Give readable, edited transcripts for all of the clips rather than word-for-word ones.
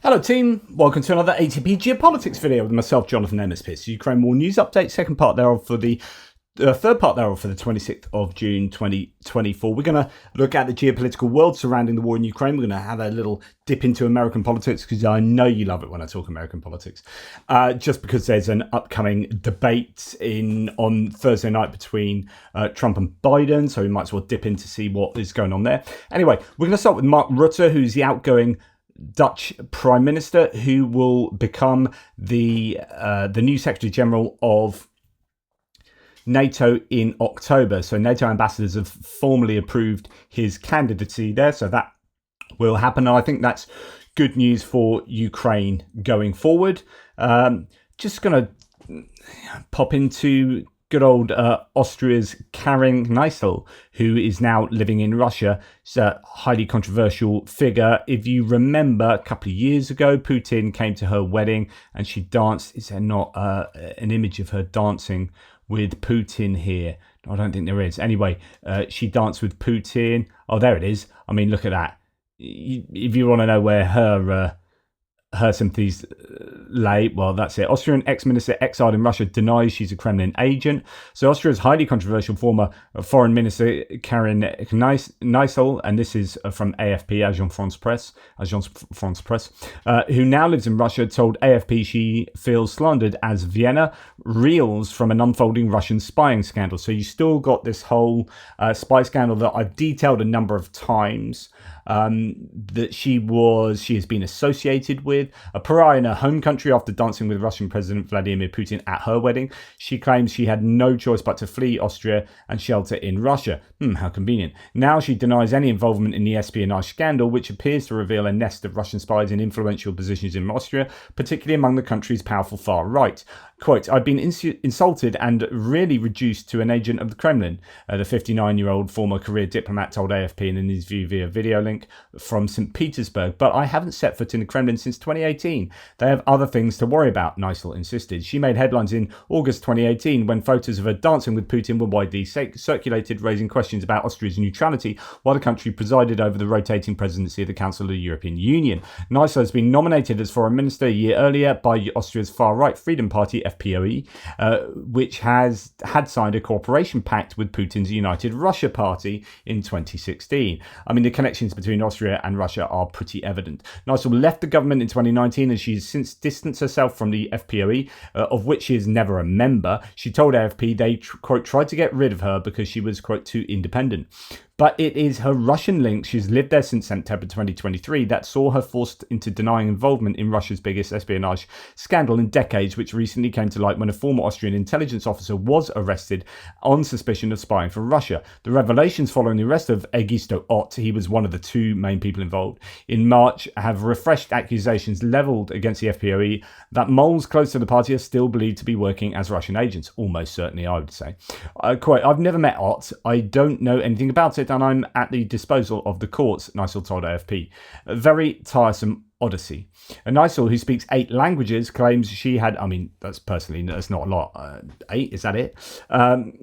Hello team, welcome to another ATP Geopolitics video with myself, Jonathan Emerspis. Ukraine War News Update, second part thereof for the third part thereof for the 26th of June 2024. We're going to look at the geopolitical world surrounding the war in Ukraine. We're going to have a little dip into American politics because I know you love it when I talk American politics. Just because there's an upcoming debate on Thursday night between Trump and Biden, so we might as well dip in to see what is going on there. Anyway, we're going to start with Mark Rutte, who's the outgoing Dutch Prime Minister, who will become the new Secretary General of NATO in October. So NATO ambassadors have formally approved his candidacy there, so that will happen. And I think that's good news for Ukraine going forward. Just going to pop into good old Austria's Karin Kneißl, who is now living in Russia. She's a highly controversial figure. If you remember, a couple of years ago, Putin came to her wedding and she danced. Is there not an image of her dancing with Putin here? I don't think there is. Anyway, she danced with Putin. Oh, there it is. I mean, look at that. If you want to know where her sympathies lay, well, that's it. Austrian ex-minister exiled in Russia denies she's a Kremlin agent. So Austria's highly controversial former foreign minister Karin Kneißl, and this is from AFP, Agence France Presse, who now lives in Russia, told AFP she feels slandered as Vienna reels from an unfolding Russian spying scandal. So you still got this whole spy scandal that I've detailed a number of times, that she has been associated with, a pariah in her home country after dancing with Russian President Vladimir Putin at her wedding. She claims she had no choice but to flee Austria and shelter in Russia. How convenient. Now she denies any involvement in the espionage scandal, which appears to reveal a nest of Russian spies in influential positions in Austria, particularly among the country's powerful far right. Quote, I've been insulted and really reduced to an agent of the Kremlin, the 59-year-old former career diplomat told AFP in an interview via video link from St. Petersburg. But I haven't set foot in the Kremlin since 2018. They have other things to worry about, Kneißl insisted. She made headlines in August 2018 when photos of her dancing with Putin were widely circulated, raising questions about Austria's neutrality while the country presided over the rotating presidency of the Council of the European Union. Kneißl has been nominated as foreign minister a year earlier by Austria's far-right Freedom Party, FPOE, which had signed a cooperation pact with Putin's United Russia Party in 2016. I mean, the connections between Austria and Russia are pretty evident. Kneißl left the government in 2019 and she's since distanced herself from the FPOE, of which she is never a member. She told AFP they, quote, tried to get rid of her because she was, quote, too independent. But it is her Russian links, she's lived there since September 2023, that saw her forced into denying involvement in Russia's biggest espionage scandal in decades, which recently came to light when a former Austrian intelligence officer was arrested on suspicion of spying for Russia. The revelations following the arrest of Egisto Ott, he was one of the two main people involved, in March have refreshed accusations levelled against the FPOE that moles close to the party are still believed to be working as Russian agents. Almost certainly, I would say. Quote, I've never met Ott. I don't know anything about it, and I'm at the disposal of the courts, Kneißl told AFP. A very tiresome odyssey. Kneißl, who speaks 8 languages, claims she had, that's not a lot, 8, is that it?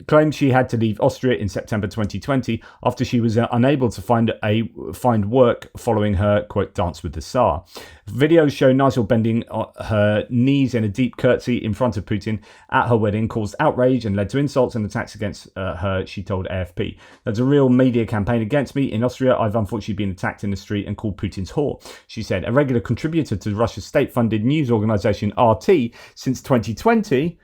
Claims she had to leave Austria in September 2020 after she was unable to find work following her, quote, dance with the Tsar. Videos show Kneißl bending her knees in a deep curtsy in front of Putin at her wedding caused outrage and led to insults and attacks against her, she told AFP. There's a real media campaign against me. In Austria, I've unfortunately been attacked in the street and called Putin's whore, she said. A regular contributor to Russia's state-funded news organisation RT since 2020.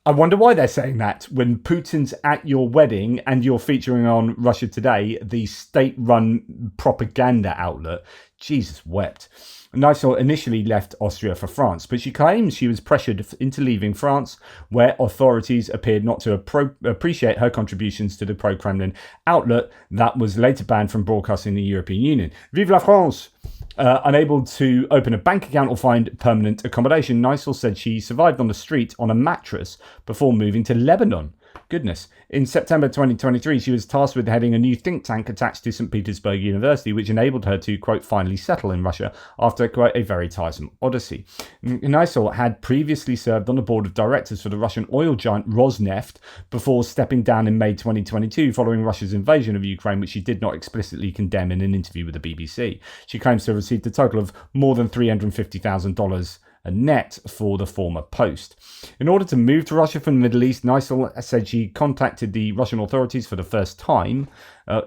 I wonder why they're saying that when Putin's at your wedding and you're featuring on Russia Today, the state-run propaganda outlet. Jesus wept. Kneißl initially left Austria for France, but she claims she was pressured into leaving France, where authorities appeared not to appreciate her contributions to the pro-Kremlin outlet that was later banned from broadcasting in the European Union. Vive la France! Unable to open a bank account or find permanent accommodation, Kneißl said she survived on the street on a mattress before moving to Lebanon. Goodness. In September 2023, she was tasked with heading a new think tank attached to St. Petersburg University, which enabled her to, quote, finally settle in Russia after, quote, a very tiresome odyssey. Nysel had previously served on the board of directors for the Russian oil giant Rosneft before stepping down in May 2022 following Russia's invasion of Ukraine, which she did not explicitly condemn in an interview with the BBC. She claims to have received a total of more than $350,000 a net for the former post. In order to move to Russia from the Middle East, Nysel said she contacted the Russian authorities for the first time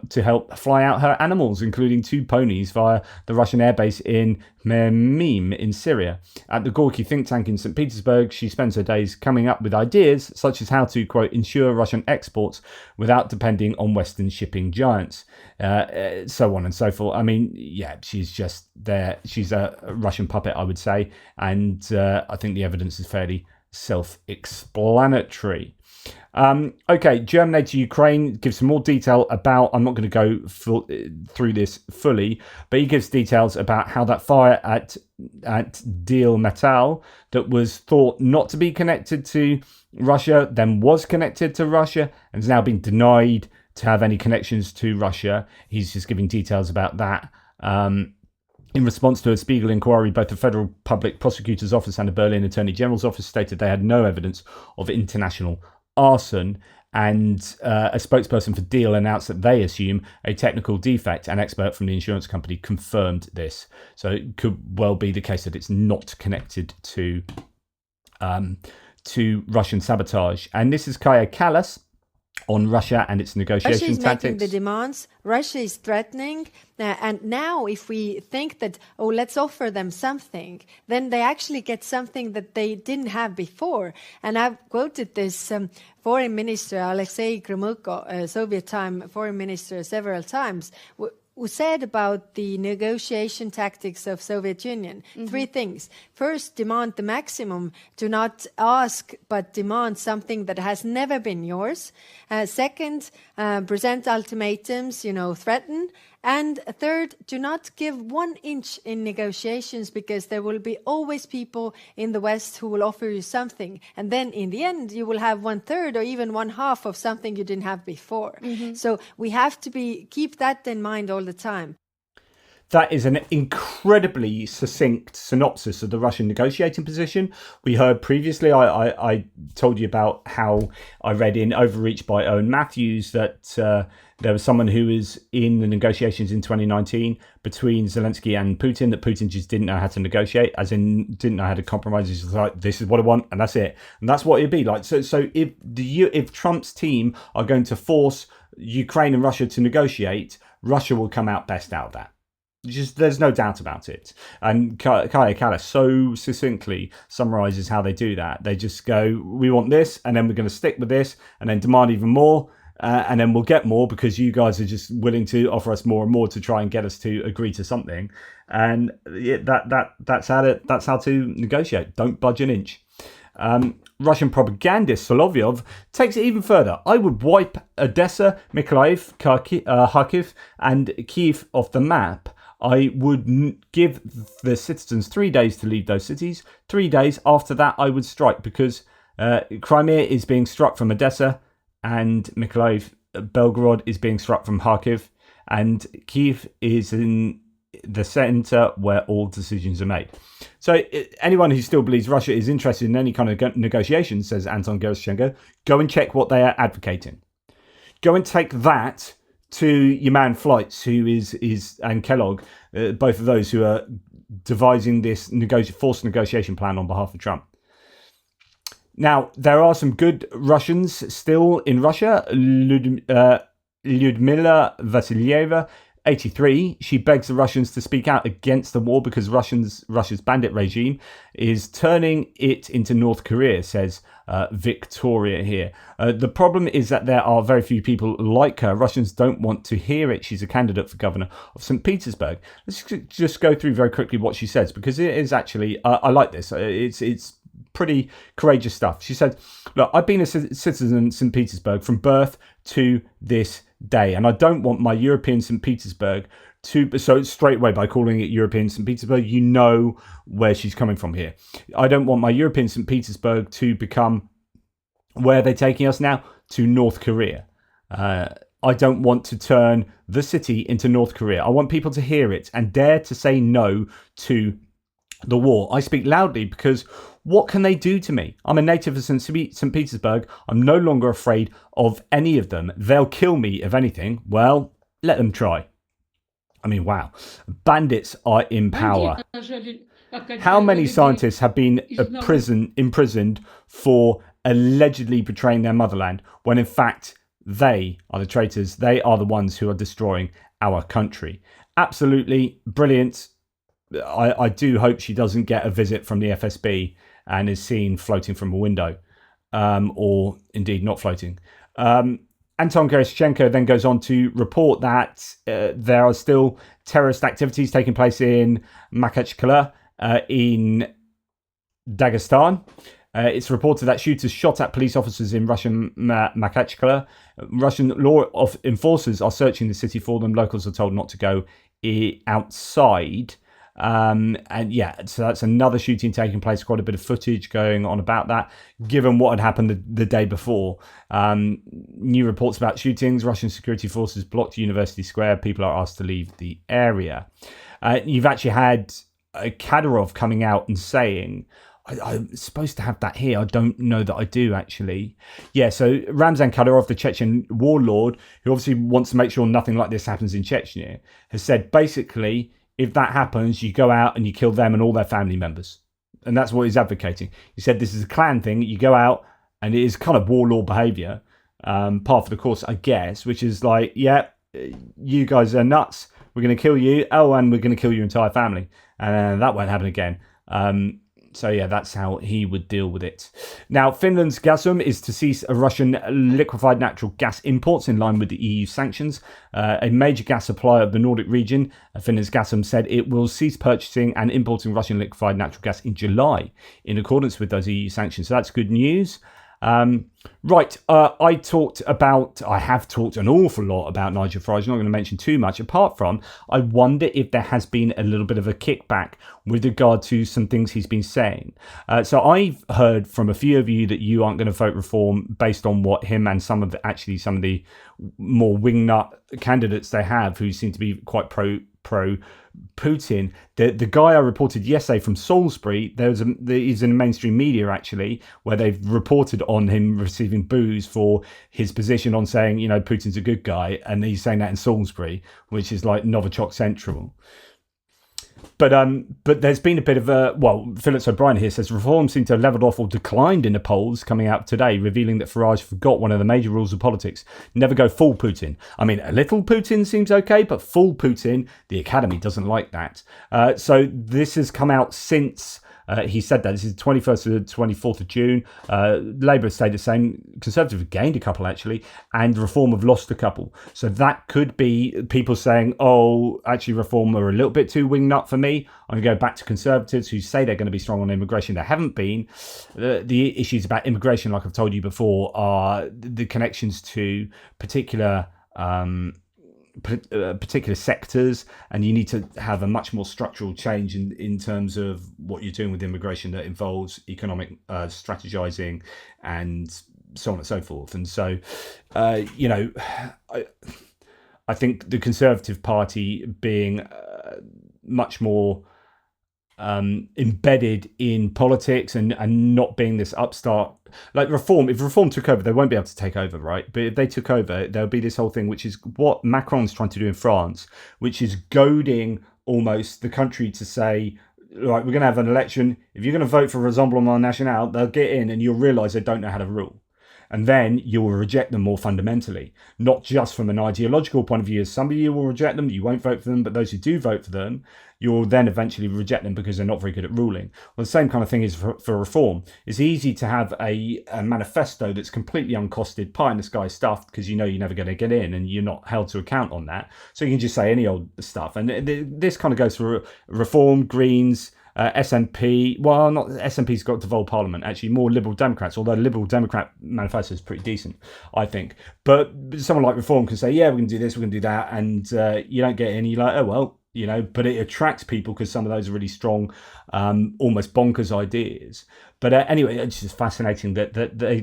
to help fly out her animals, including 2 ponies, via the Russian airbase in Mermim in Syria. At the Gorky think tank in St. Petersburg, she spends her days coming up with ideas such as how to, quote, ensure Russian exports without depending on Western shipping giants, so on and so forth. I mean, yeah, she's just there. She's a Russian puppet, I would say, and I think the evidence is fairly self-explanatory. Okay, German aid to Ukraine gives some more detail about, I'm not going to go through this fully, but he gives details about how that fire at Deal Metal that was thought not to be connected to Russia, then was connected to Russia, and has now been denied to have any connections to Russia. He's just giving details about that. In response to a Spiegel inquiry, both the Federal Public Prosecutor's Office and the Berlin Attorney General's Office stated they had no evidence of international arson, and a spokesperson for Deal announced that they assume a technical defect. An expert from the insurance company confirmed this. So it could well be the case that it's not connected to Russian sabotage. And this is Kaja Kallas on Russia and its negotiation tactics. Russia is making the demands. Russia is threatening. And now if we think that, oh, let's offer them something, then they actually get something that they didn't have before. And I've quoted this foreign minister, Alexei Gromyko, Soviet time foreign minister, several times, who said about the negotiation tactics of Soviet Union. 3 things. First, demand the maximum. Do not ask, but demand something that has never been yours. Second, present ultimatums, threaten. And third, do not give 1 inch in negotiations, because there will be always people in the West who will offer you something. And then in the end, you will have 1/3 or even 1/2 of something you didn't have before. So we have to keep that in mind all the time. That is an incredibly succinct synopsis of the Russian negotiating position. We heard previously, I told you about how I read in Overreach by Owen Matthews that there was someone who was in the negotiations in 2019 between Zelensky and Putin, that Putin just didn't know how to negotiate, as in didn't know how to compromise. He's just like, this is what I want, and that's it. And that's what it'd be like. So if Trump's team are going to force Ukraine and Russia to negotiate, Russia will come out best out of that. There's no doubt about it. And Kaja Kallas so succinctly summarizes how they do that. They just go, we want this, and then we're going to stick with this, and then demand even more, and then we'll get more because you guys are just willing to offer us more and more to try and get us to agree to something. And that's how to negotiate. Don't budge an inch. Russian propagandist Solovyov takes it even further. I would wipe Odessa, Mykolaiv, Kharkiv, and Kiev off the map. I would give the citizens 3 days to leave those cities. 3 days after that, I would strike, because Crimea is being struck from Odessa, and Mykolaiv, Belgorod is being struck from Kharkiv, and Kiev is in the centre where all decisions are made. So anyone who still believes Russia is interested in any kind of negotiations, says Anton Gerashchenko, go and check what they are advocating. Go and take that to your man Fleitz, who is and Kellogg, both of those who are devising this forced negotiation plan on behalf of Trump. Now, there are some good Russians still in Russia. Lyudmila Vasilyeva, 83, she begs the Russians to speak out against the war because Russia's bandit regime is turning it into North Korea, says Victoria here. The problem is that there are very few people like her. Russians don't want to hear it. She's a candidate for governor of St. Petersburg. Let's just go through very quickly what she says, because it is actually, I like this. It's pretty courageous stuff. She said, look, I've been a citizen in St. Petersburg from birth to this day, and I don't want my European St. Petersburg to, so straight away by calling it European St. Petersburg, you know where she's coming from here. I don't want my European St. Petersburg to become, where are they taking us now? to North Korea. I don't want to turn the city into North Korea. I want people to hear it and dare to say no to the war. I speak loudly because what can they do to me? I'm a native of St. Petersburg. I'm no longer afraid of any of them. They'll kill me if anything. Well, let them try. I mean, wow. Bandits are in power. How many scientists have been imprisoned for allegedly betraying their motherland when in fact they are the traitors? They are the ones who are destroying our country. Absolutely brilliant. I do hope she doesn't get a visit from the FSB and is seen floating from a window, or indeed not floating. Anton Gerashchenko then goes on to report that there are still terrorist activities taking place in Makhachkala in Dagestan. It's reported that shooters shot at police officers in Russian Makhachkala. Russian law enforcers are searching the city for them. Locals are told not to go outside. And yeah, so that's another shooting taking place. Quite a bit of footage going on about that, given what had happened the day before. New reports about shootings. Russian security forces blocked University Square. People are asked to leave the area. You've actually had Kadyrov coming out and saying, I'm supposed to have that here. I don't know that I do, actually. Yeah, so Ramzan Kadyrov, the Chechen warlord, who obviously wants to make sure nothing like this happens in Chechnya, has said basically, if that happens, you go out and you kill them and all their family members. And that's what he's advocating. He said this is a clan thing. You go out and it is kind of warlord behavior, par for the course, I guess, which is like, yeah, you guys are nuts. We're going to kill you. Oh, and we're going to kill your entire family. And that won't happen again. So yeah, that's how he would deal with it. Now, Finland's Gazprom is to cease Russian liquefied natural gas imports in line with the EU sanctions. A major gas supplier of the Nordic region, Finland's Gazprom, said it will cease purchasing and importing Russian liquefied natural gas in July in accordance with those EU sanctions. So that's good news. I have talked an awful lot about Nigel Farage. I'm not going to mention too much, apart from I wonder if there has been a little bit of a kickback with regard to some things he's been saying. So I've heard from a few of you that you aren't going to vote reform based on what him and some of the more wingnut candidates they have, who seem to be quite pro Putin. The guy I reported yesterday from Salisbury, he's in mainstream media actually, where they've reported on him receiving booze for his position on saying, Putin's a good guy, and he's saying that in Salisbury, which is like Novichok Central. But there's been a bit of Phillips O'Brien here says reform seem to have levelled off or declined in the polls coming out today, revealing that Farage forgot one of the major rules of politics: never go full Putin. I mean, a little Putin seems okay, but full Putin, the Academy doesn't like that. So this has come out since he said that. This is the 21st to the 24th of June. Labour stayed the same. Conservative have gained a couple, actually, and Reform have lost a couple. So that could be people saying, oh, actually, Reform are a little bit too wingnut for me. I'm going to go back to Conservatives who say they're going to be strong on immigration. They haven't been. The issues about immigration, like I've told you before, are the connections to particular sectors, and you need to have a much more structural change in terms of what you're doing with immigration that involves economic strategizing and so on and so forth. And so I think the Conservative Party being much more embedded in politics and not being this upstart like Reform. If Reform took over, they won't be able to take over, right? But if they took over, there'll be this whole thing, which is what Macron's trying to do in France, which is goading almost the country to say, right, we're going to have an election. If you're going to vote for Rassemblement National, they'll get in and you'll realise they don't know how to rule. And then you will reject them more fundamentally, not just from an ideological point of view. As some of you will reject them, you won't vote for them, but those who do vote for them, you'll then eventually reject them because they're not very good at ruling. Well, the same kind of thing is for Reform. It's easy to have a manifesto that's completely uncosted, pie in the sky stuff, because you're never going to get in and you're not held to account on that. So you can just say any old stuff. And this kind of goes for Reform, Greens, SNP, well, not SNP's got devolved parliament, actually more Liberal Democrats, although the Liberal Democrat manifesto is pretty decent, I think. But someone like Reform can say, yeah, we're going to do this, we're going to do that, and you don't get in, you're like, oh, well, but it attracts people because some of those are really strong, almost bonkers ideas. But anyway, it's just fascinating that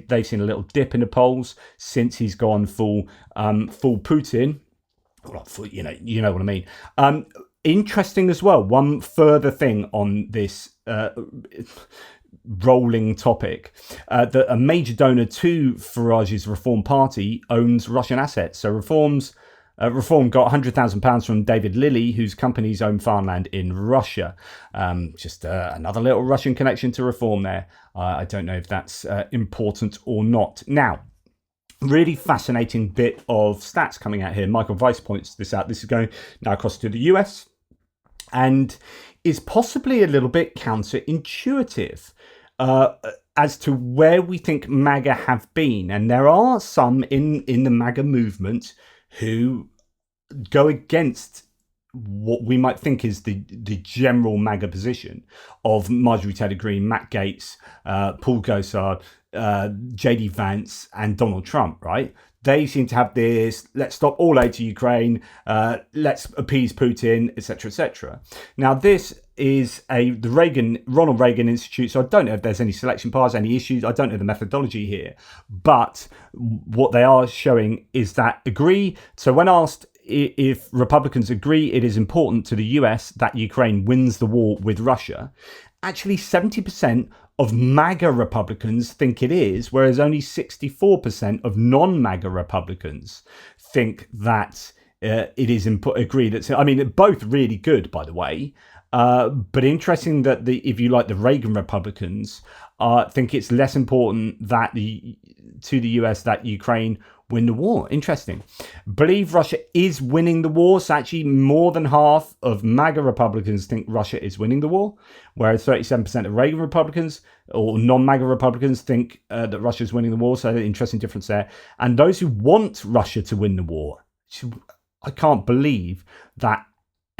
they've seen a little dip in the polls since he's gone full Putin. Well, you know what I mean. Interesting as well. One further thing on this rolling topic, that a major donor to Farage's Reform Party owns Russian assets. So Reform got £100,000 from David Lilly, whose companies own farmland in Russia. Just another little Russian connection to Reform there. I don't know if that's important or not. Now, really fascinating bit of stats coming out here. Michael Weiss points this out. This is going now across to the US and is possibly a little bit counterintuitive as to where we think MAGA have been. And there are some in the MAGA movement who go against what we might think is the general MAGA position of Marjorie Taylor Greene, Matt Gaetz, Paul Gosar, JD Vance and Donald Trump, right? They seem to have this, let's stop all aid to Ukraine, let's appease Putin, etc., etc. Now, this is the Ronald Reagan Institute, so I don't know if there's any selection bias, any issues. I don't know the methodology here, but what they are showing is that agree. So when asked if Republicans agree it is important to the US that Ukraine wins the war with Russia, actually 70% of MAGA Republicans think it is, whereas only 64% of non-MAGA Republicans think that it is agree. That's, I mean, both really good, by the way. But interesting that if you like the Reagan Republicans, think it's less important that to the US that Ukraine win the war. Interesting. Believe Russia is winning the war. So actually more than half of MAGA Republicans think Russia is winning the war, whereas 37% of Reagan Republicans or non-MAGA Republicans think that Russia is winning the war. So interesting difference there. And those who want Russia to win the war, I can't believe that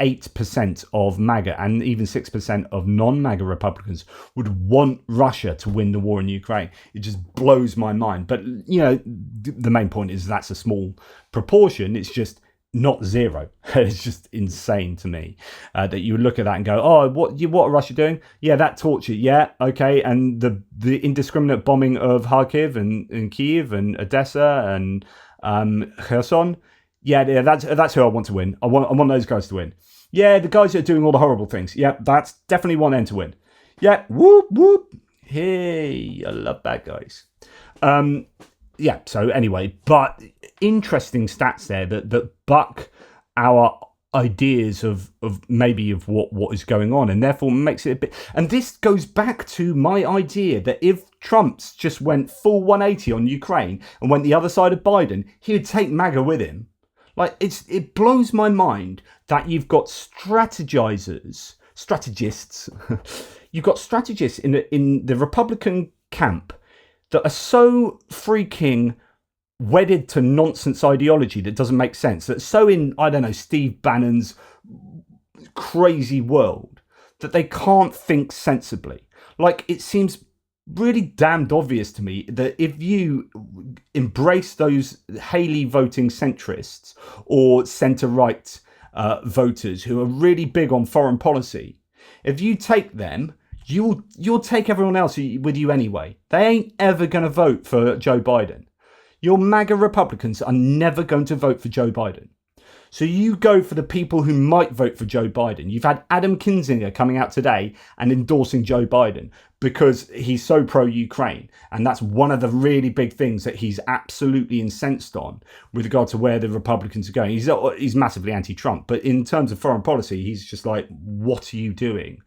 8% of MAGA and even 6% of non-MAGA Republicans would want Russia to win the war in Ukraine. It just blows my mind. But, the main point is that's a small proportion. It's just not zero. It's just insane to me that you would look at that and go, oh, what are Russia doing? Yeah, that torture. Yeah, okay. And the indiscriminate bombing of Kharkiv and Kyiv and Odessa and Kherson. Yeah, that's who I want to win. I want those guys to win. Yeah, the guys that are doing all the horrible things. Yeah, that's definitely want them to win. Yeah, whoop, whoop. Hey, I love bad guys. Yeah, so anyway, but interesting stats there that buck our ideas of what is going on, and therefore makes it a bit. And this goes back to my idea that if Trump's just went full 180 on Ukraine and went the other side of Biden, he would take MAGA with him. Like, it blows my mind that you've got strategists. You've got strategists in the Republican camp that are so freaking wedded to nonsense ideology that doesn't make sense. That's so in, I don't know, Steve Bannon's crazy world that they can't think sensibly. Like, it seems really damned obvious to me that if you embrace those Haley voting centrists or centre-right voters who are really big on foreign policy, if you take them, you'll take everyone else with you anyway. They ain't ever going to vote for Joe Biden. Your MAGA Republicans are never going to vote for Joe Biden. So you go for the people who might vote for Joe Biden. You've had Adam Kinzinger coming out today and endorsing Joe Biden because he's so pro-Ukraine. And that's one of the really big things that he's absolutely incensed on with regard to where the Republicans are going. He's massively anti-Trump. But in terms of foreign policy, he's just like, what are you doing?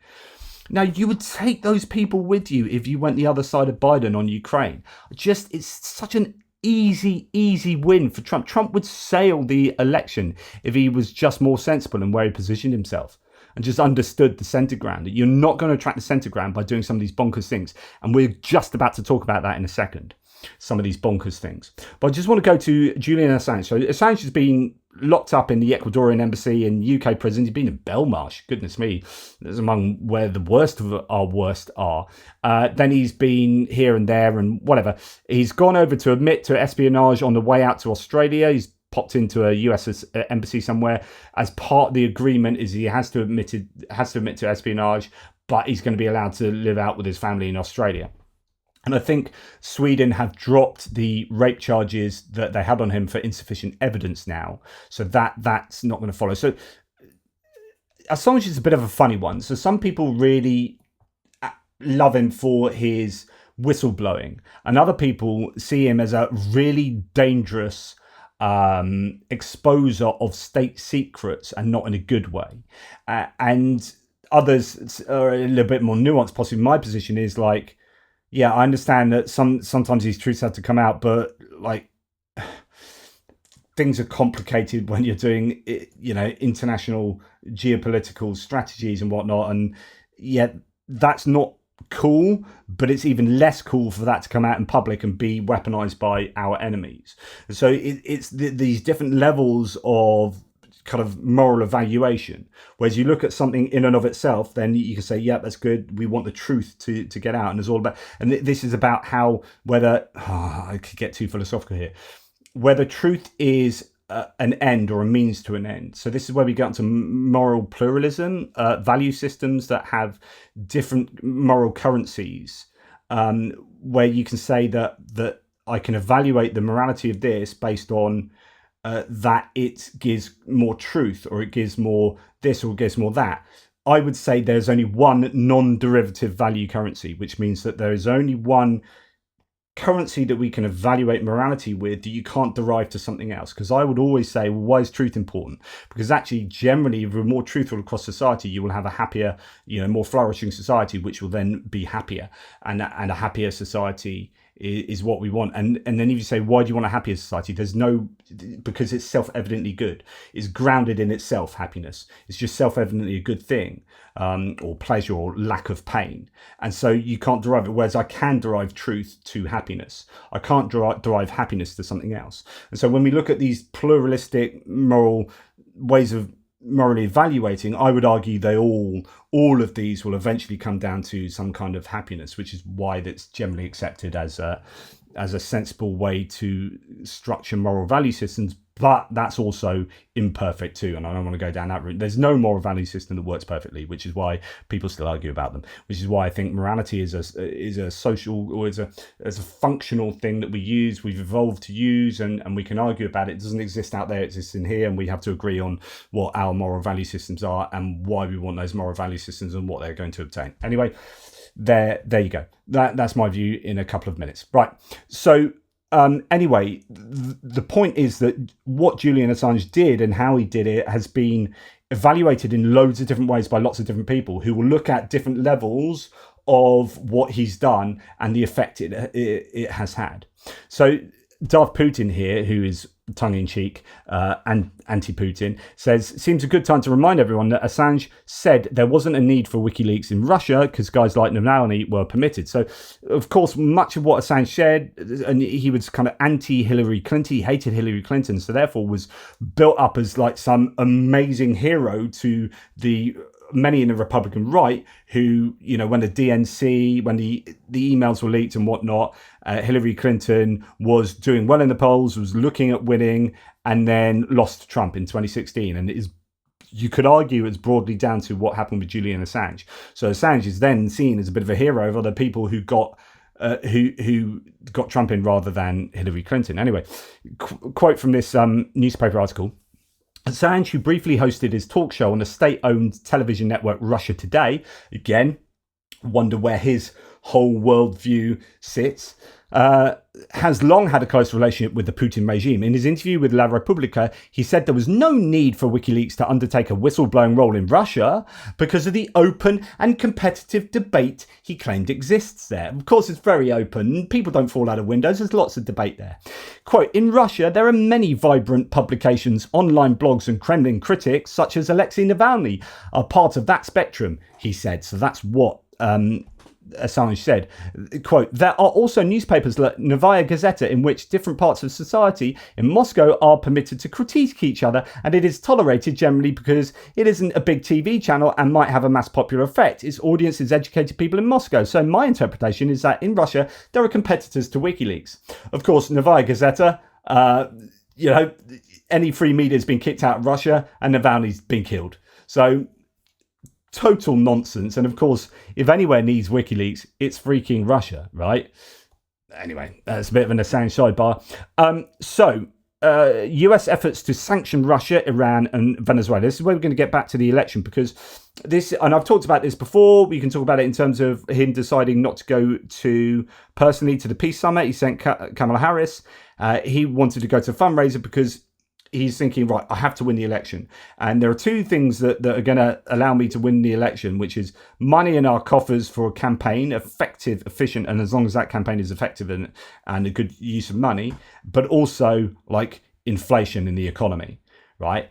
Now, you would take those people with you if you went the other side of Biden on Ukraine. It's such an easy win for Trump. Trump would sail the election if he was just more sensible in where he positioned himself and just understood the centre ground. You're not going to attract the centre ground by doing some of these bonkers things. And we're just about to talk about that in a second, some of these bonkers things. But I just want to go to Julian Assange. So Assange has been locked up in the Ecuadorian embassy in UK prison. He's been in Belmarsh. Goodness me. That's among where the worst of our worst are. Then he's been here and there and whatever. He's gone over to admit to espionage on the way out to Australia. He's popped into a US embassy somewhere. As part of the agreement is he has to admit to espionage, but he's going to be allowed to live out with his family in Australia. And I think Sweden have dropped the rape charges that they had on him for insufficient evidence now. So that's not going to follow. So Assange is a bit of a funny one. So some people really love him for his whistleblowing, and other people see him as a really dangerous exposer of state secrets, and not in a good way. And others are a little bit more nuanced. Possibly my position is like, yeah, I understand that sometimes these truths have to come out, but like things are complicated when you're doing, international geopolitical strategies and whatnot. And yet that's not cool, but it's even less cool for that to come out in public and be weaponized by our enemies. So it's these different levels of kind of moral evaluation. Whereas you look at something in and of itself, then you can say, yeah, that's good. We want the truth to get out. And it's all about, and this is about how, whether, I could get too philosophical here, whether truth is an end or a means to an end. So this is where we get into moral pluralism, value systems that have different moral currencies, where you can say that I can evaluate the morality of this based on that it gives more truth, or it gives more this, or it gives more that. I would say there's only one non-derivative value currency, which means that there is only one currency that we can evaluate morality with that you can't derive to something else. Because I would always say, well, why is truth important? Because actually, generally, if we're more truthful across society, you will have a happier, more flourishing society, which will then be happier, and a happier society is what we want. And then if you say, why do you want a happier society? Because it's self-evidently good. It's grounded in itself, happiness. It's just self-evidently a good thing, or pleasure, or lack of pain. And so you can't derive it, whereas I can derive truth to happiness. I can't derive happiness to something else. And so when we look at these pluralistic moral ways of morally evaluating, I would argue they all of these will eventually come down to some kind of happiness, which is why that's generally accepted as a sensible way to structure moral value systems. But that's also imperfect too, and I don't want to go down that route. There's no moral value system that works perfectly, which is why people still argue about them. Which is why I think morality is a social, or is a functional thing that we've evolved to use, and we can argue about it. It doesn't exist out there; it exists in here, and we have to agree on what our moral value systems are and why we want those moral value systems and what they're going to obtain. Anyway, there you go. That's my view in a couple of minutes. Right, so. Anyway, the point is that what Julian Assange did and how he did it has been evaluated in loads of different ways by lots of different people who will look at different levels of what he's done and the effect it has had. So Darth Putin here, who is tongue-in-cheek and anti-Putin, says, seems a good time to remind everyone that Assange said there wasn't a need for WikiLeaks in Russia because guys like Navalny were permitted. So, of course, much of what Assange said, and he was kind of anti-Hillary Clinton, he hated Hillary Clinton, so therefore was built up as like some amazing hero to the many in the Republican right who, when the DNC, when the emails were leaked and whatnot, Hillary Clinton was doing well in the polls, was looking at winning, and then lost to Trump in 2016. And you could argue it's broadly down to what happened with Julian Assange. So Assange is then seen as a bit of a hero of other people who got who got Trump in rather than Hillary Clinton. Anyway, quote from this newspaper article. Assange, who briefly hosted his talk show on the state-owned television network Russia Today, again, wonder where his whole worldview sits, has long had a close relationship with the Putin regime. In his interview with La Repubblica, he said there was no need for WikiLeaks to undertake a whistleblowing role in Russia because of the open and competitive debate he claimed exists there. Of course, it's very open. People don't fall out of windows. There's lots of debate there. Quote, in Russia, there are many vibrant publications, online blogs and Kremlin critics, such as Alexei Navalny, are part of that spectrum, he said. So that's what Assange said. Quote, there are also newspapers like Novaya Gazeta in which different parts of society in Moscow are permitted to critique each other, and it is tolerated generally because it isn't a big TV channel and might have a mass popular effect. Its audience is educated people in Moscow. So my interpretation is that in Russia there are competitors to WikiLeaks. Of course, Novaya Gazeta you know, any free media has been kicked out of Russia and Navalny's been killed. So total nonsense. And of course, if anywhere needs WikiLeaks, it's freaking Russia, right? Anyway, that's a bit of an Assange sidebar. US efforts to sanction Russia, Iran, and Venezuela. This is where we're going to get back to the election, because this, and I've talked about this before, we can talk about it in terms of him deciding not to go personally to the peace summit. He sent Kamala Harris. He wanted to go to a fundraiser because he's thinking, right, I have to win the election. And there are two things that are going to allow me to win the election, which is money in our coffers for a campaign, effective, efficient, and as long as that campaign is effective and a good use of money, but also like inflation in the economy, right?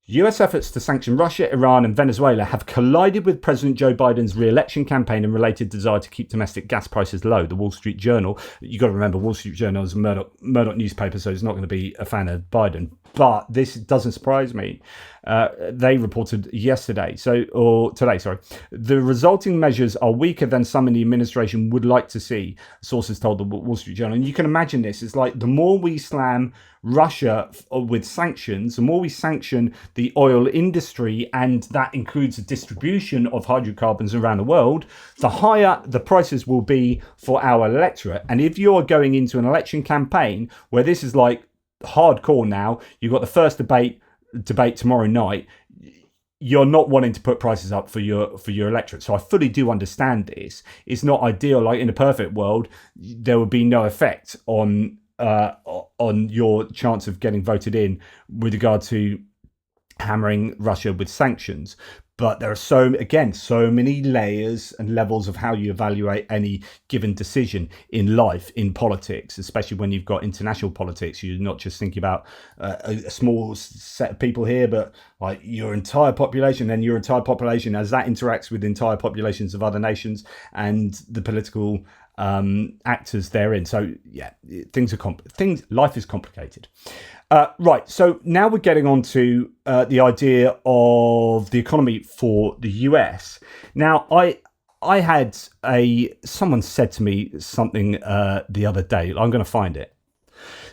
US efforts to sanction Russia, Iran, and Venezuela have collided with President Joe Biden's re-election campaign and related desire to keep domestic gas prices low. The Wall Street Journal, you got to remember, Wall Street Journal is a Murdoch newspaper, so it's not going to be a fan of Biden. But this doesn't surprise me. They reported yesterday, the resulting measures are weaker than some in the administration would like to see, sources told the Wall Street Journal. And you can imagine this. It's like the more we slam Russia with sanctions, the more we sanction the oil industry, and that includes the distribution of hydrocarbons around the world, the higher the prices will be for our electorate. And if you're going into an election campaign where this is like hardcore now, you've got the first debate tomorrow night, you're not wanting to put prices up for your electorate. So I fully do understand this. It's not ideal. Like in a perfect world, there would be no effect on your chance of getting voted in with regard to hammering Russia with sanctions. But there are so many layers and levels of how you evaluate any given decision in life, in politics, especially when you've got international politics. You're not just thinking about a small set of people here, but like your entire population, and your entire population as that interacts with entire populations of other nations and the political actors therein. So yeah, life is complicated. Right, so now we're getting on to the idea of the economy for the US. Now, I had someone said to me something the other day. I'm going to find it.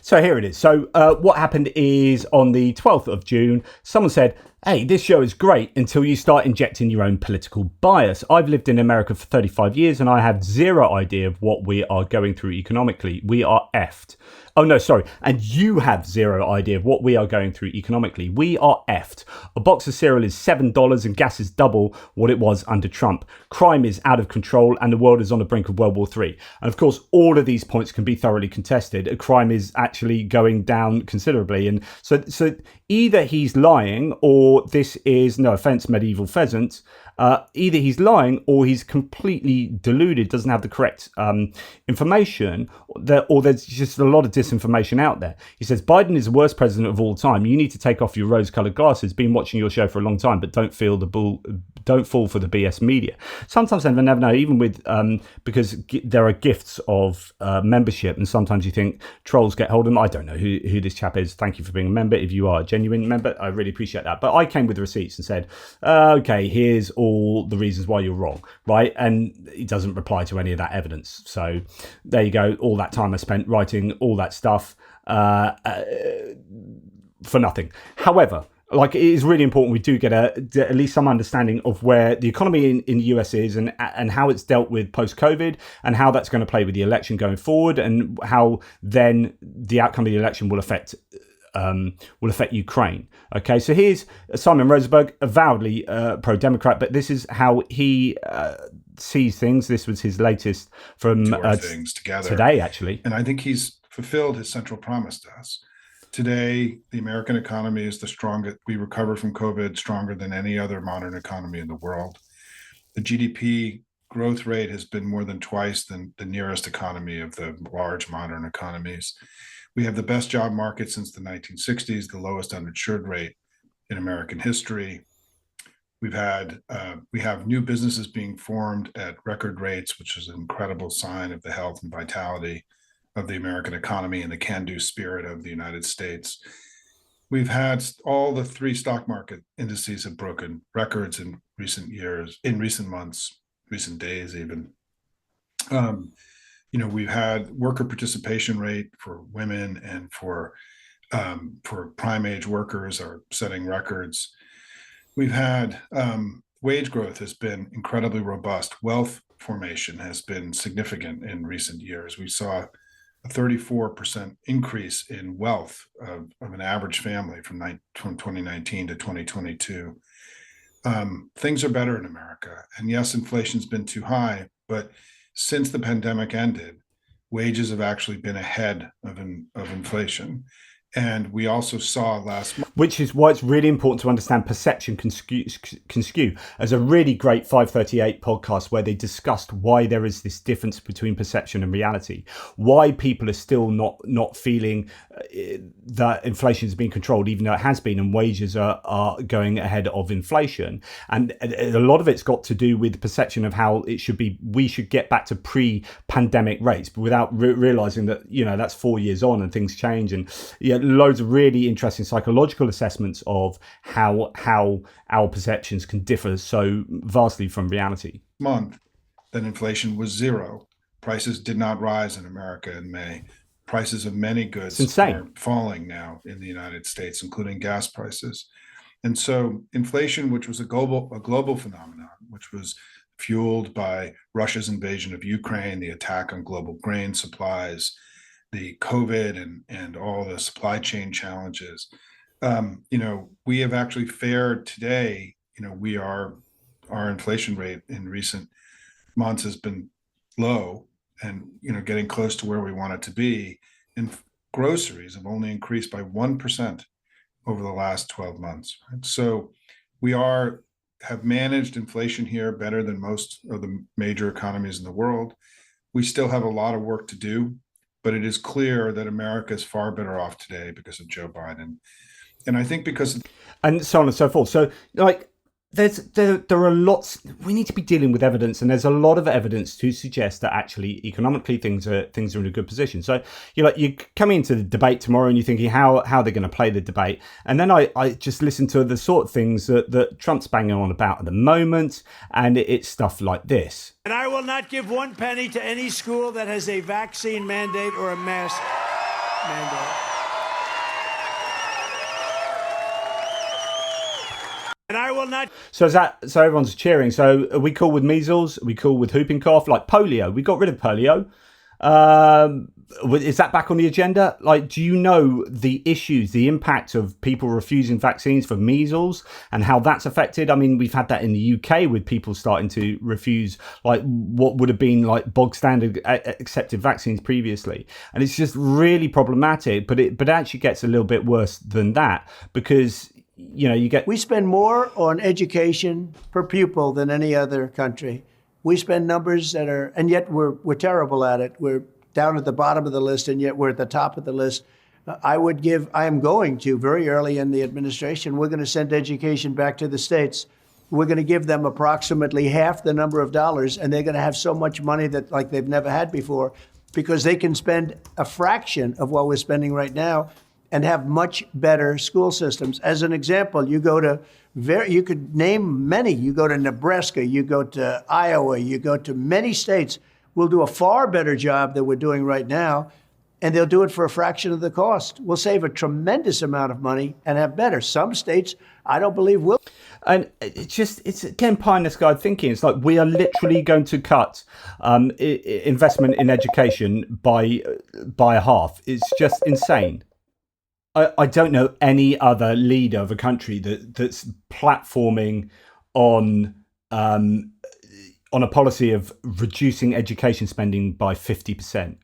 So here it is. So what happened is on the 12th of June, someone said, hey, this show is great until you start injecting your own political bias. I've lived in America for 35 years and I have zero idea of what we are going through economically. We are effed. Oh, no, sorry. And you have zero idea of what we are going through economically. We are effed. A box of cereal is $7 and gas is double what it was under Trump. Crime is out of control and the world is on the brink of World War III. And of course, all of these points can be thoroughly contested. Crime is actually going down considerably. And so either he's lying or this is, no offense, medieval pheasant. Either he's lying or he's completely deluded, doesn't have the correct information, or there's just a lot of disinformation out there. He says, Biden is the worst president of all time. You need to take off your rose-colored glasses. Been watching your show for a long time, but don't fall for the BS media. Sometimes I never know, even with, because there are gifts of membership, and sometimes you think trolls get hold of them. I don't know who this chap is. Thank you for being a member. If you are a genuine member, I really appreciate that. But I came with receipts and said, okay, here's all the reasons why you're wrong, right? And he doesn't reply to any of that evidence. So there you go. All that time I spent writing all that stuff for nothing. However, like, it is really important we do get at least some understanding of where the economy in the US is and how it's dealt with post-COVID, and how that's going to play with the election going forward, and how then the outcome of the election will affect Ukraine. Okay, so here's Simon Rosenberg, avowedly pro-Democrat, but this is how he sees things. This was his latest from things together today, actually. And I think he's fulfilled his central promise to us. Today, the American economy is the strongest. We recovered from COVID stronger than any other modern economy in the world. The GDP growth rate has been more than twice than the nearest economy of the large modern economies. We have the best job market since the 1960s, the lowest uninsured rate in American history. We have new businesses being formed at record rates, which is an incredible sign of the health and vitality of the American economy and the can-do spirit of the United States. We've had all the three stock market indices have broken records in recent years, in recent months, recent days even. We've had worker participation rate for women and for for prime age workers are setting records. We've had wage growth has been incredibly robust. Wealth formation has been significant in recent years. We saw a 34% increase in wealth of an average family from 2019 to 2022. Things are better in America. And yes, inflation's been too high, but since the pandemic ended, wages have actually been ahead of inflation. And we also saw last month, which is why it's really important to understand perception can skew. There's a really great 538 podcast where they discussed why there is this difference between perception and reality, why people are still not feeling that inflation is being controlled, even though it has been, and wages are going ahead of inflation. And a lot of it's got to do with the perception of how it should be. We should get back to pre-pandemic rates, but without realizing that, that's 4 years on and things change. And loads of really interesting psychological assessments of how our perceptions can differ so vastly from reality. Month, then inflation was zero. Prices did not rise in America in May. Prices of many goods are falling now in the United States, including gas prices. And so inflation, which was a global phenomenon, which was fueled by Russia's invasion of Ukraine, the attack on global grain supplies, the COVID and all the supply chain challenges, we have actually fared today. Our inflation rate in recent months has been low and, getting close to where we want it to be. And groceries have only increased by 1% over the last 12 months. Right? So we have managed inflation here better than most of the major economies in the world. We still have a lot of work to do, but it is clear that America is far better off today because of Joe Biden. And I think and so on and so forth. So there are lots. We need to be dealing with evidence, and there's a lot of evidence to suggest that actually economically things are in a good position. So you're coming into the debate tomorrow and you're thinking how they're going to play the debate, and then I just listen to the sort of things that Trump's banging on about at the moment, and it's stuff like this. And I will not give 1 penny to any school that has a vaccine mandate or a mask mandate. And I will not. So everyone's cheering. So are we cool with measles? Are we cool with whooping cough? Like polio? We got rid of polio. Is that back on the agenda? Do you know the issues, the impact of people refusing vaccines for measles and how that's affected? I mean, we've had that in the UK with people starting to refuse what would have been bog standard accepted vaccines previously. And it's just really problematic, but it actually gets a little bit worse than that because we spend more on education per pupil than any other country. We spend numbers and yet we're terrible at it. We're down at the bottom of the list, and yet we're at the top of the list. I am going to, very early in the administration, we're going to send education back to the states. We're going to give them approximately half the number of dollars, and they're going to have so much money that they've never had before because they can spend a fraction of what we're spending right now and have much better school systems. As an example, you could name many. You go to Nebraska, you go to Iowa, you go to many states. We'll do a far better job than we're doing right now, and they'll do it for a fraction of the cost. We'll save a tremendous amount of money and have better. Some states, I don't believe will. And it's again pie in the sky thinking. It's we are literally going to cut investment in education by half. It's just insane. I don't know any other leader of a country that's platforming on a policy of reducing education spending by 50%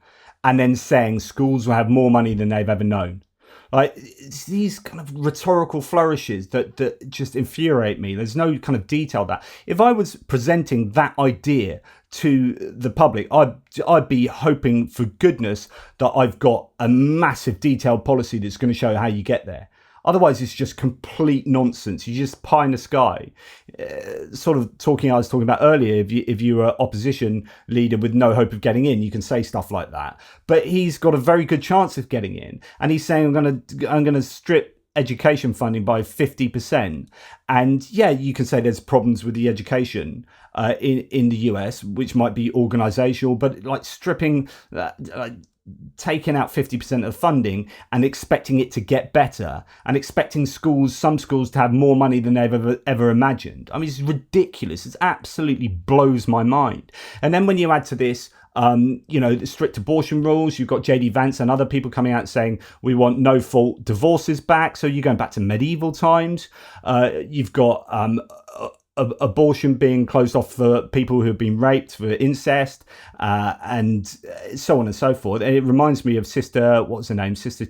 and then saying schools will have more money than they've ever known. It's these kind of rhetorical flourishes that just infuriate me. There's no kind of detail that. If I was presenting that idea to the public, I'd be hoping for goodness that I've got a massive detailed policy that's going to show how you get there. Otherwise, it's just complete nonsense. You just pie in the sky. Sort of I was talking about earlier, if you're an opposition leader with no hope of getting in, you can say stuff like that. But he's got a very good chance of getting in. And he's saying, I'm going to strip education funding by 50%. And yeah, you can say there's problems with the education in the US, which might be organizational, but stripping taking out 50% of the funding and expecting it to get better, and expecting some schools to have more money than they've ever imagined. I mean, it's ridiculous. It absolutely blows my mind. And then when you add to this, the strict abortion rules, you've got JD Vance and other people coming out saying we want no fault divorces back. So you're going back to medieval times. You've got abortion being closed off for people who have been raped, for incest, and so on and so forth. And it reminds me of Sister, what's her name? Sister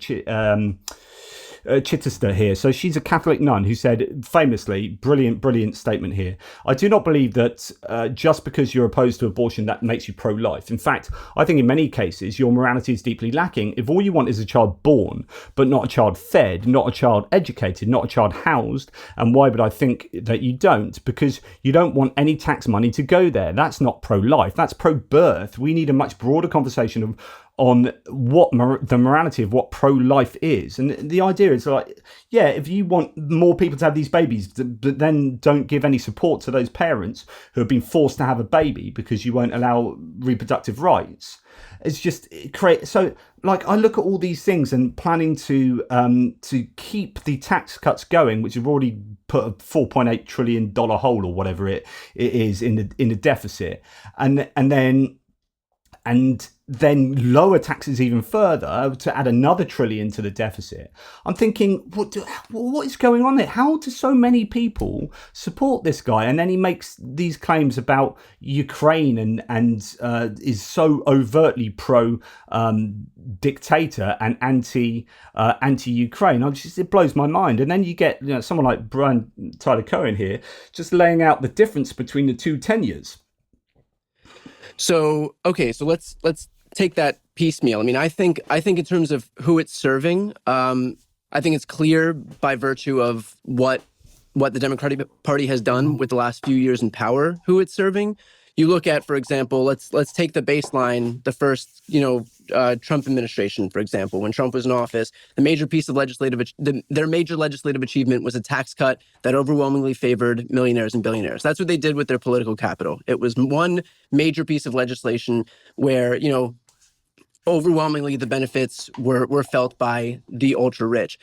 Chichester here. So she's a Catholic nun who said famously, brilliant statement here. I do not believe that just because you're opposed to abortion, that makes you pro-life. In fact, I think in many cases, your morality is deeply lacking if all you want is a child born, but not a child fed, not a child educated, not a child housed. And why would I think that you don't? Because you don't want any tax money to go there. That's not pro-life. That's pro-birth. We need a much broader conversation on what the morality of what pro-life is. And the idea is like, yeah, if you want more people to have these babies, but then don't give any support to those parents who have been forced to have a baby because you won't allow reproductive rights. It's just so like I look at all these things and planning to keep the tax cuts going, which have already put a $4.8 trillion hole or whatever it is in the deficit, and then lower taxes even further to add another trillion to the deficit. I'm thinking, what is going on there? How do so many people support this guy? And then he makes these claims about Ukraine and is so overtly pro dictator and anti Ukraine. It blows my mind. And then you get someone like Brian Tyler Cohen here just laying out the difference between the two tenures. So let's take that piecemeal. I mean, I think in terms of who it's serving, I think it's clear by virtue of what the Democratic Party has done with the last few years in power, who it's serving. You look at, for example, let's take the baseline, the first, Trump administration, for example, when Trump was in office, their major legislative achievement was a tax cut that overwhelmingly favored millionaires and billionaires. That's what they did with their political capital. It was one major piece of legislation where, overwhelmingly the benefits were felt by the ultra rich.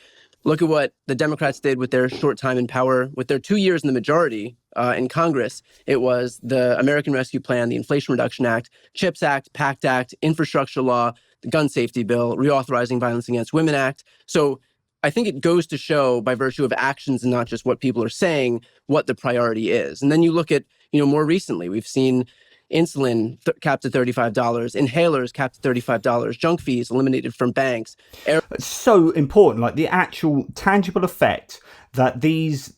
Look at what the Democrats did with their short time in power, with their 2 years in the majority in Congress. It was the American Rescue Plan, the Inflation Reduction Act, CHIPS Act, PACT Act, infrastructure law, the gun safety bill, reauthorizing Violence Against Women Act. So I think it goes to show by virtue of actions and not just what people are saying, what the priority is. And then you look at, more recently, we've seen insulin capped at $35, inhalers capped at $35, junk fees eliminated from banks. It's so important, like the actual tangible effect that these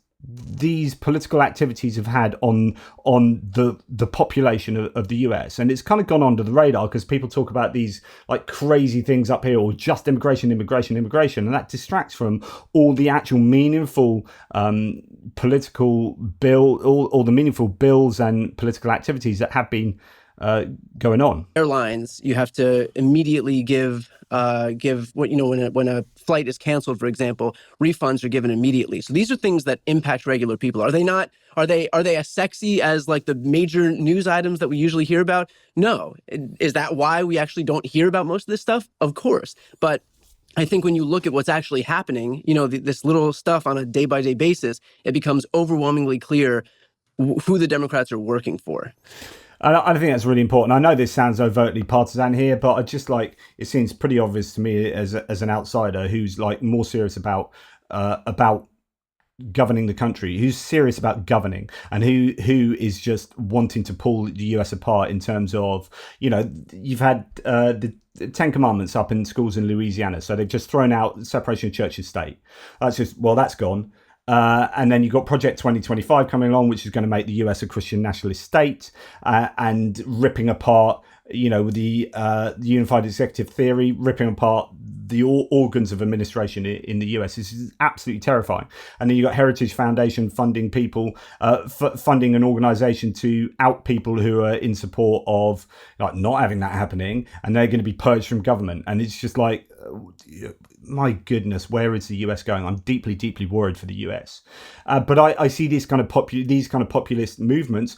political activities have had on the population of the US. And it's kind of gone under the radar because people talk about these like crazy things up here, or just immigration, and that distracts from all the actual meaningful political all the meaningful bills and political activities that have been going on. Airlines, you have to immediately give what when a flight is canceled, for example, refunds are given immediately. So these are things that impact regular people. Are they not? Are they as sexy as like the major news items that we usually hear about? No. Is that why we actually don't hear about most of this stuff? Of course. But I think when you look at what's actually happening, this little stuff on a day-by-day basis, it becomes overwhelmingly clear who the Democrats are working for. I think that's really important. I know this sounds overtly partisan here, but I just it seems pretty obvious to me as an outsider who's like more serious about governing the country, who's serious about governing, and who is just wanting to pull the US apart in terms of, you've had the 10 Commandments up in schools in Louisiana. So they've just thrown out separation of church and state. That's gone. And then you've got Project 2025 coming along, which is going to make the US a Christian nationalist state, and ripping apart, the unified executive theory, ripping apart the organs of administration in the US. This is absolutely terrifying. And then you've got Heritage Foundation funding people, funding an organization to out people who are in support of not having that happening, and they're going to be purged from government. And it's just like, my goodness, where is the US going? I'm deeply, deeply worried for the US. But I see these kind of populist movements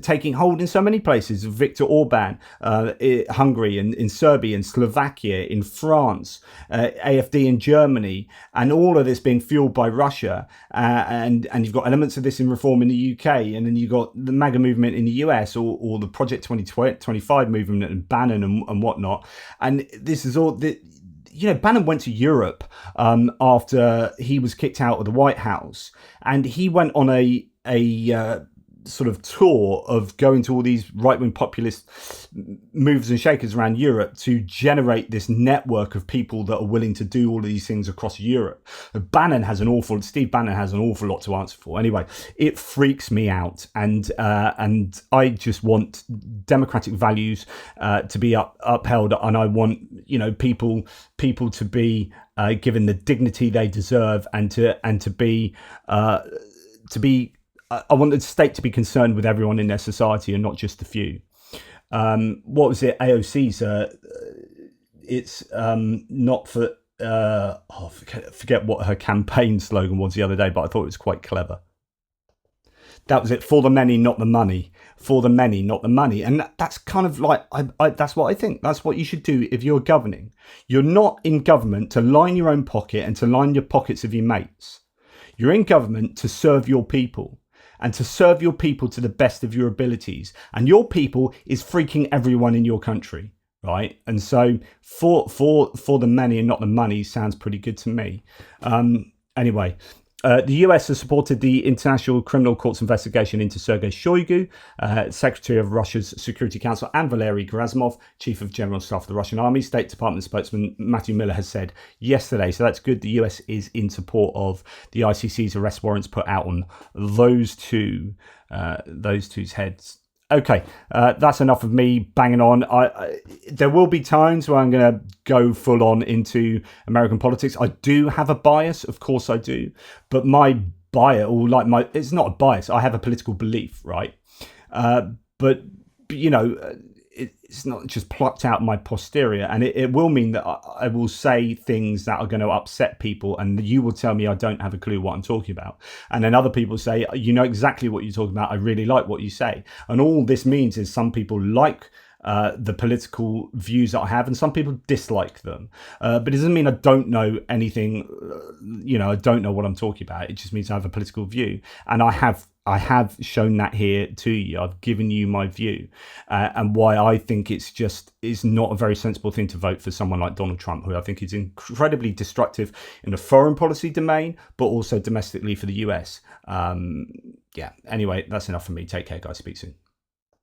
taking hold in so many places. Viktor Orban, Hungary, and in Serbia, in Slovakia, in France, AfD in Germany, and all of this being fueled by Russia. And you've got elements of this in Reform in the UK, and then you've got the MAGA movement in the US, or the Project 2025 movement and Bannon and whatnot. And this is all that. Bannon went to Europe after he was kicked out of the White House, and he went on a sort of tour of going to all these right-wing populist movers and shakers around Europe to generate this network of people that are willing to do all of these things across Europe. Steve Bannon has an awful lot to answer for. Anyway, it freaks me out, and I just want democratic values to be upheld, and I want people to be given the dignity they deserve, and to be. I want the state to be concerned with everyone in their society and not just the few. What was it? AOC's. It's not for. Forget what her campaign slogan was the other day, but I thought it was quite clever. That was it. For the many, not the money. For the many, not the money. And that's kind of like, that's what I think. That's what you should do if you're governing. You're not in government to line your own pocket and to line your pockets of your mates. You're in government to serve your people. And to serve your people to the best of your abilities. And your people is freaking everyone in your country, right? And so for the many and not the money sounds pretty good to me. Anyway, the US has supported the International Criminal Court's investigation into Sergei Shoigu, Secretary of Russia's Security Council, and Valery Gerasimov, Chief of General Staff of the Russian Army. State Department spokesman Matthew Miller has said yesterday. So that's good. The US is in support of the ICC's arrest warrants put out on those two's heads. Okay, that's enough of me banging on. There will be times where I'm going to go full on into American politics. I do have a bias, of course I do, but my bias, it's not a bias. I have a political belief, right? But it's not just plucked out my posterior, and it will mean that I will say things that are going to upset people, and you will tell me I don't have a clue what I'm talking about. And then other people say, you know exactly what you're talking about. I really like what you say. And all this means is some people like the political views that I have, and some people dislike them. But it doesn't mean I don't know anything. I don't know what I'm talking about. It just means I have a political view, and I have shown that here to you. I've given you my view, and why I think it's not a very sensible thing to vote for someone like Donald Trump, who I think is incredibly destructive in the foreign policy domain, but also domestically for the US. Anyway, that's enough for me. Take care, guys. Speak soon.